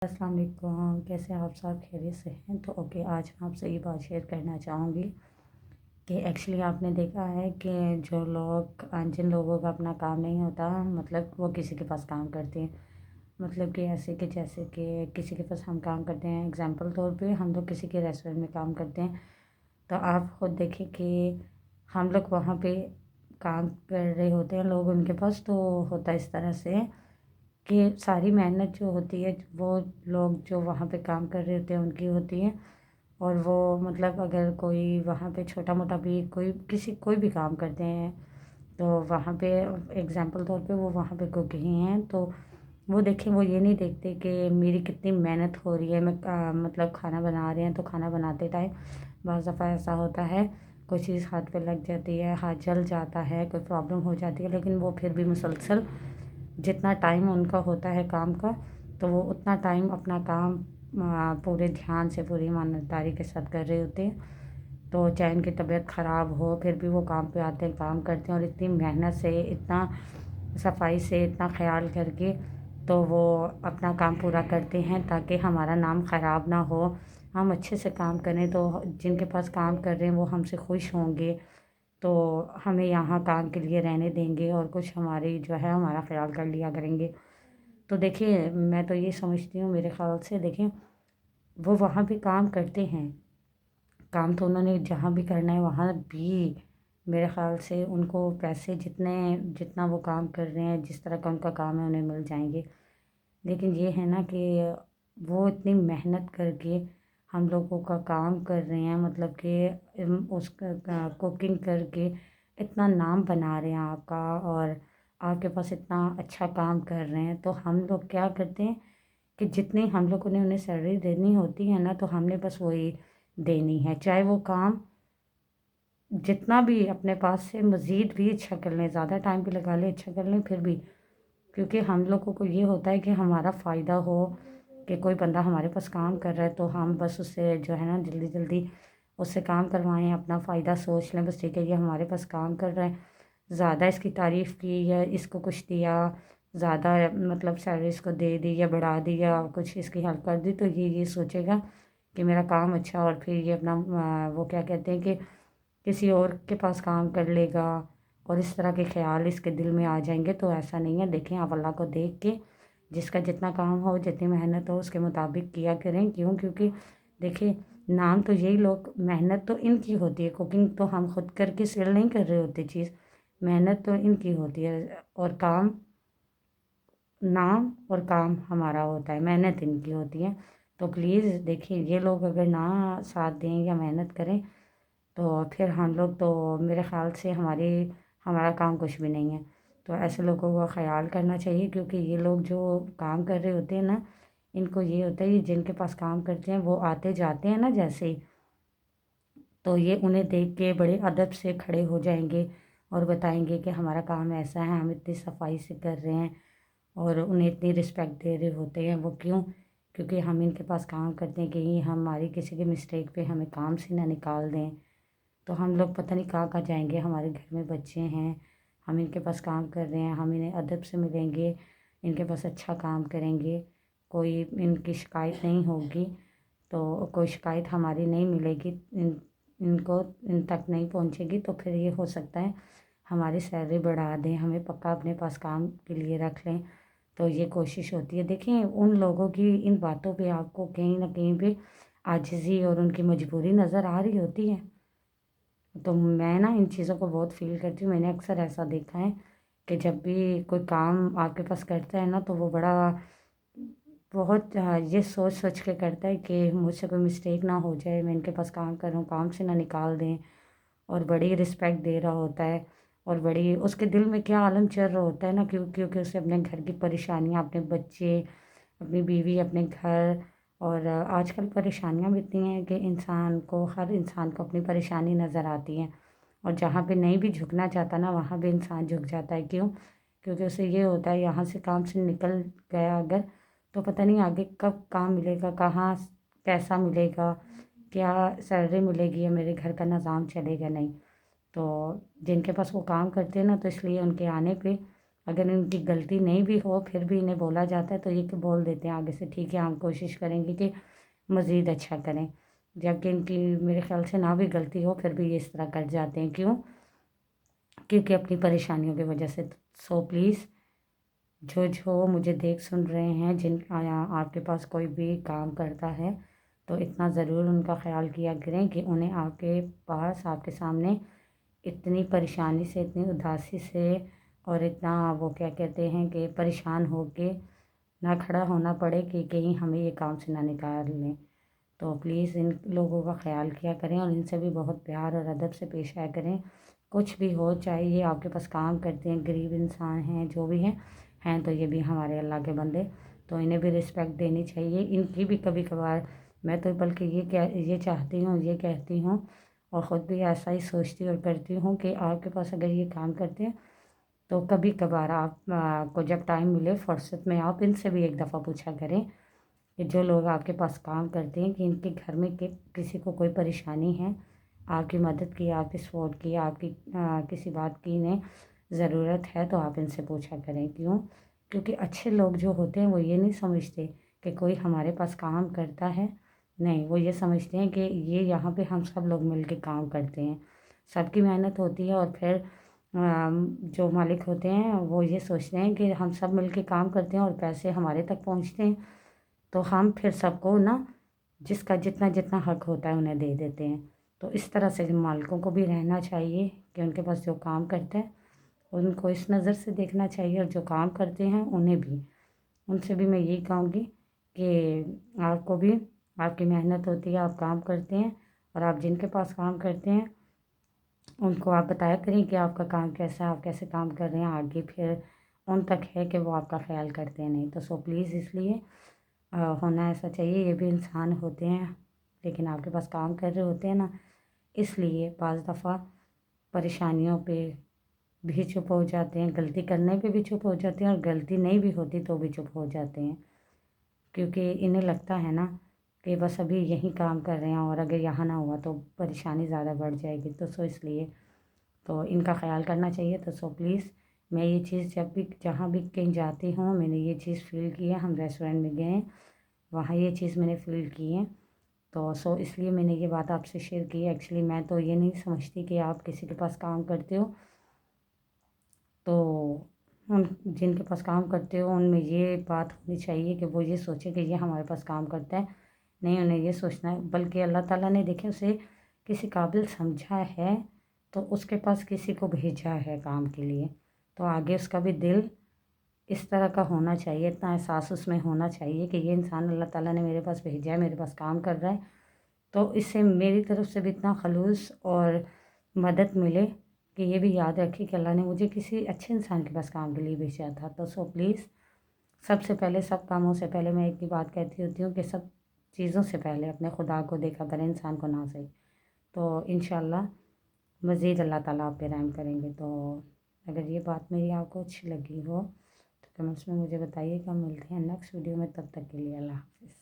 السلام علیکم، کیسے ہیں آپ سب؟ خیریت سے ہیں؟ تو اوکے، آج میں آپ سے یہ بات شیئر کرنا چاہوں گی کہ ایکچولی آپ نے دیکھا ہے کہ جو لوگ جن لوگوں کا اپنا کام نہیں ہوتا، مطلب وہ کسی کے پاس کام کرتے ہیں، مطلب کہ ایسے کہ جیسے کہ کسی کے پاس ہم کام کرتے ہیں، اگزامپل طور پہ ہم لوگ کسی کے ریسٹورینٹ میں کام کرتے ہیں، تو آپ خود دیکھیں کہ ہم لوگ وہاں پہ کام کر رہے ہوتے ہیں، لوگ ان کے پاس تو ہوتا ہے اس طرح سے کہ ساری محنت جو ہوتی ہے وہ لوگ جو وہاں پہ کام کر رہے ہوتے ہیں ان کی ہوتی ہے، اور وہ مطلب اگر کوئی وہاں پہ چھوٹا موٹا بھی کوئی بھی کام کرتے ہیں تو وہاں پہ اگزامپل طور پہ وہ وہاں پہ کوک ہی ہیں، تو وہ دیکھیں، وہ یہ نہیں دیکھتے کہ میری کتنی محنت ہو رہی ہے، میں مطلب کھانا بنا رہے ہیں تو کھانا بناتے ٹائم بعض دفعہ ایسا ہوتا ہے کوئی چیز ہاتھ پہ لگ جاتی ہے، ہاتھ جل جاتا ہے، کوئی پرابلم ہو جاتی ہے، لیکن وہ پھر بھی مسلسل جتنا ٹائم ان کا ہوتا ہے کام کا تو وہ اتنا ٹائم اپنا کام پورے دھیان سے پوری ایمانداری کے ساتھ کر رہے ہوتے ہیں، تو چاہے ان کی طبیعت خراب ہو پھر بھی وہ کام پہ آتے ہیں، کام کرتے ہیں، اور اتنی محنت سے، اتنا صفائی سے، اتنا خیال کر کے تو وہ اپنا کام پورا کرتے ہیں تاکہ ہمارا نام خراب نہ ہو، ہم اچھے سے کام کریں تو جن کے پاس کام کر رہے ہیں وہ ہم سے خوش ہوں گے، تو ہمیں یہاں کام کے لیے رہنے دیں گے اور کچھ ہماری جو ہے ہمارا خیال کر لیا کریں گے۔ تو دیکھیے، میں تو یہ سمجھتی ہوں، میرے خیال سے دیکھیں، وہ وہاں بھی کام کرتے ہیں، کام تو انہوں نے جہاں بھی کرنا ہے وہاں بھی میرے خیال سے ان کو پیسے جتنا وہ کام کر رہے ہیں، جس طرح کا ان کا کام ہے انہیں مل جائیں گے، لیکن یہ ہے نا کہ وہ اتنی محنت کر کے ہم لوگوں کا کام کر رہے ہیں، مطلب کہ اس کا کوکنگ کر کے اتنا نام بنا رہے ہیں آپ کا، اور آپ کے پاس اتنا اچھا کام کر رہے ہیں، تو ہم لوگ کیا کرتے ہیں کہ جتنی ہم لوگوں نے انہیں سیلری دینی ہوتی ہے نا تو ہم نے بس وہی دینی ہے، چاہے وہ کام جتنا بھی اپنے پاس سے مزید بھی اچھا کر لیں، زیادہ ٹائم بھی لگا لیں، اچھا کر لیں، پھر بھی کیونکہ ہم لوگوں کو یہ ہوتا ہے کہ ہمارا فائدہ ہو، کہ کوئی بندہ ہمارے پاس کام کر رہا ہے تو ہم بس اس سے جو ہے نا جلدی جلدی اس سے کام کروائیں، اپنا فائدہ سوچ لیں، بس ٹھیک ہے یہ ہمارے پاس کام کر رہا ہے، زیادہ اس کی تعریف کی یا اس کو کچھ دیا، زیادہ مطلب سیلری اس کو دے دی یا بڑھا دی یا کچھ اس کی ہیلپ کر دی، تو یہ سوچے گا کہ میرا کام اچھا، اور پھر یہ اپنا وہ کیا کہتے ہیں کہ کسی اور کے پاس کام کر لے گا، اور اس طرح کے خیال اس کے دل میں آ جائیں گے، تو ایسا نہیں ہے۔ دیکھیں، آپ اللہ کو دیکھ کے جس کا جتنا کام ہو، جتنی محنت ہو، اس کے مطابق کیا کریں، کیونکہ دیکھیں، نام تو یہی لوگ، محنت تو ان کی ہوتی ہے، کوکنگ تو ہم خود کر کے سیل نہیں کر رہے ہوتے چیز، محنت تو ان کی ہوتی ہے، اور نام اور کام ہمارا ہوتا ہے، محنت ان کی ہوتی ہے، تو پلیز دیکھیں، یہ لوگ اگر نہ ساتھ دیں یا محنت کریں تو پھر ہم لوگ تو میرے خیال سے ہمارا کام کچھ بھی نہیں ہے، تو ایسے لوگوں کا خیال کرنا چاہیے، کیونکہ یہ لوگ جو کام کر رہے ہوتے ہیں نا، ان کو یہ ہوتا ہے کہ جن کے پاس کام کرتے ہیں وہ آتے جاتے ہیں نا جیسے ہی، تو یہ انہیں دیکھ کے بڑے ادب سے کھڑے ہو جائیں گے اور بتائیں گے کہ ہمارا کام ایسا ہے، ہم اتنی صفائی سے کر رہے ہیں، اور انہیں اتنی رسپیکٹ دے رہے ہوتے ہیں وہ، کیونکہ ہم ان کے پاس کام کرتے ہیں کہ یہ ہماری کسی کی مسٹیک پہ ہمیں کام سے نہ نکال دیں، تو ہم لوگ پتہ نہیں کہاں کہاں جائیں گے، ہمارے گھر میں بچے ہیں، ہم ان کے پاس کام کر رہے ہیں، ہم انہیں ادب سے ملیں گے، ان کے پاس اچھا کام کریں گے، کوئی ان کی شکایت نہیں ہوگی، تو کوئی شکایت ہماری نہیں ملے گی، ان تک نہیں پہنچے گی، تو پھر یہ ہو سکتا ہے ہماری سیلری بڑھا دیں، ہمیں پکا اپنے پاس کام کے لیے رکھ لیں، تو یہ کوشش ہوتی ہے۔ دیکھیں، ان لوگوں کی ان باتوں پہ آپ کو کہیں نہ کہیں پہ عاجزی اور ان کی مجبوری نظر آ رہی ہوتی ہے، تو میں نا ان چیزوں کو بہت فیل کرتی ہوں، میں نے اکثر ایسا دیکھا ہے کہ جب بھی کوئی کام آپ کے پاس کرتا ہے نا تو وہ بہت یہ سوچ سوچ کے کرتا ہے کہ مجھ سے کوئی مسٹیک نہ ہو جائے، میں ان کے پاس کام کروں، کام سے نہ نکال دیں، اور بڑی رسپیکٹ دے رہا ہوتا ہے، اور بڑی اس کے دل میں کیا عالم چل رہا ہوتا ہے نا، کیونکہ اسے اپنے گھر کی پریشانیاں، اپنے بچے، اپنی بیوی، اپنے گھر، اور آج کل پریشانیاں بھی اتنی ہیں کہ ہر انسان کو اپنی پریشانی نظر آتی ہے، اور جہاں پہ نہیں بھی جھکنا چاہتا نا وہاں بھی انسان جھک جاتا ہے، کیونکہ اسے یہ ہوتا ہے یہاں سے کام سے نکل گیا اگر تو پتہ نہیں آگے کب کام ملے گا، کہاں کیسا ملے گا، کیا سیلری ملے گی، یا میرے گھر کا نظام چلے گا، نہیں، تو جن کے پاس وہ کام کرتے ہیں نا تو اس لیے ان کے آنے پہ اگر ان کی غلطی نہیں بھی ہو پھر بھی انہیں بولا جاتا ہے تو یہ کہ بول دیتے ہیں آگے سے ٹھیک ہے ہم کوشش کریں گے کہ مزید اچھا کریں، جبکہ ان کی میرے خیال سے نہ بھی غلطی ہو پھر بھی یہ اس طرح کر جاتے ہیں، کیوں؟ کیونکہ اپنی پریشانیوں کی وجہ سے۔ سو پلیز جو مجھے دیکھ سن رہے ہیں، جن آپ کے پاس کوئی بھی کام کرتا ہے تو اتنا ضرور ان کا خیال کیا کریں کہ انہیں آپ کے پاس آپ کے سامنے اتنی پریشانی سے، اتنی اداسی سے اور اتنا وہ کیا کہتے ہیں کہ پریشان ہو کے نہ کھڑا ہونا پڑے کہ کہیں ہمیں یہ کام سے نہ نکال لیں۔ تو پلیز ان لوگوں کا خیال کیا کریں اور ان سے بھی بہت پیار اور ادب سے پیش آیا کریں، کچھ بھی ہو، چاہے یہ آپ کے پاس کام کرتے ہیں، غریب انسان ہیں، جو بھی ہیں تو یہ بھی ہمارے اللہ کے بندے، تو انہیں بھی رسپیکٹ دینی چاہیے۔ ان کی بھی کبھی کبھار میں تو بلکہ یہ چاہتی ہوں، یہ کہتی ہوں اور خود بھی ایسا ہی سوچتی اور کرتی ہوں کہ آپ کے پاس اگر یہ کام کرتے ہیں تو کبھی کبھار آپ کو جب ٹائم ملے فرصت میں آپ ان سے بھی ایک دفعہ پوچھا کریں کہ جو لوگ آپ کے پاس کام کرتے ہیں کہ ان کے گھر میں کسی کو کوئی پریشانی ہے، آپ کی مدد کی، آپ کی سپورٹ کی، آپ کی کسی بات کی انہیں ضرورت ہے تو آپ ان سے پوچھا کریں، کیوں؟ کیونکہ اچھے لوگ جو ہوتے ہیں وہ یہ نہیں سمجھتے کہ کوئی ہمارے پاس کام کرتا ہے، نہیں، وہ یہ سمجھتے ہیں کہ یہ یہاں پہ ہم سب لوگ مل کے کام کرتے ہیں، سب کی محنت ہوتی ہے، اور پھر جو مالک ہوتے ہیں وہ یہ سوچتے ہیں کہ ہم سب مل کے کام کرتے ہیں اور پیسے ہمارے تک پہنچتے ہیں تو ہم پھر سب کو نا جس کا جتنا جتنا حق ہوتا ہے انہیں دے دیتے ہیں۔ تو اس طرح سے مالکوں کو بھی رہنا چاہیے کہ ان کے پاس جو کام کرتے ہیں ان کو اس نظر سے دیکھنا چاہیے، اور جو کام کرتے ہیں انہیں بھی، ان سے بھی میں یہی کہوں گی کہ آپ کو بھی، آپ کی محنت ہوتی ہے، آپ کام کرتے ہیں، اور آپ جن کے پاس کام کرتے ہیں ان کو آپ بتایا کریں کہ آپ کا کام کیسا ہے، آپ کیسے کام کر رہے ہیں، آگے پھر ان تک ہے کہ وہ آپ کا خیال کرتے ہیں نہیں تو پلیز اس لیے ہونا ایسا چاہیے، یہ بھی انسان ہوتے ہیں لیکن آپ کے پاس کام کر رہے ہوتے ہیں نا، اس لیے بعض دفعہ پریشانیوں پہ بھی چپ ہو جاتے ہیں، غلطی کرنے پہ بھی چپ ہو جاتے ہیں، اور غلطی نہیں بھی ہوتی تو بھی چپ ہو جاتے ہیں، کیونکہ انہیں لگتا ہے نا کہ بس ابھی یہیں کام کر رہے ہیں اور اگر یہاں نہ ہوا تو پریشانی زیادہ بڑھ جائے گی، تو اس لیے تو ان کا خیال کرنا چاہیے۔ تو پلیز میں یہ چیز جب بھی جہاں بھی کہیں جاتی ہوں میں نے یہ چیز فیل کی ہے، ہم ریسٹورینٹ میں گئے ہیں وہاں یہ چیز میں نے فیل کی ہے، تو اس لیے میں نے یہ بات آپ سے شیئر کی ہے۔ ایکچولی میں تو یہ نہیں سمجھتی کہ آپ کسی کے پاس کام کرتے ہو تو جن کے پاس کام کرتے ہو ان میں یہ بات ہونی چاہیے کہ وہ یہ سوچے کہ یہ ہمارے پاس کام کرتا ہے، نہیں، انہیں یہ سوچنا ہے بلکہ اللہ تعالیٰ نے دیکھے اسے کسی قابل سمجھا ہے تو اس کے پاس کسی کو بھیجا ہے کام کے لیے، تو آگے اس کا بھی دل اس طرح کا ہونا چاہیے، اتنا احساس اس میں ہونا چاہیے کہ یہ انسان اللہ تعالیٰ نے میرے پاس بھیجا ہے، میرے پاس کام کر رہا ہے، تو اس سے میری طرف سے بھی اتنا خلوص اور مدد ملے کہ یہ بھی یاد رکھے کہ اللہ نے مجھے کسی اچھے انسان کے پاس کام کے لیے بھیجا تھا۔ تو پلیز سب سے پہلے، سب کاموں سے پہلے میں ایک ہی بات کہتی ہوتی ہوں کہ سب چیزوں سے پہلے اپنے خدا کو دیکھا کریں، انسان کو نہ صحیح، تو انشاءاللہ مزید اللہ تعالیٰ آپ پہ رحم کریں گے۔ تو اگر یہ بات میری آپ کو اچھی لگی ہو تو کمنٹس میں مجھے بتائیے گا، ملتے ہیں نیکسٹ ویڈیو میں، تب تک کے لیے اللہ حافظ۔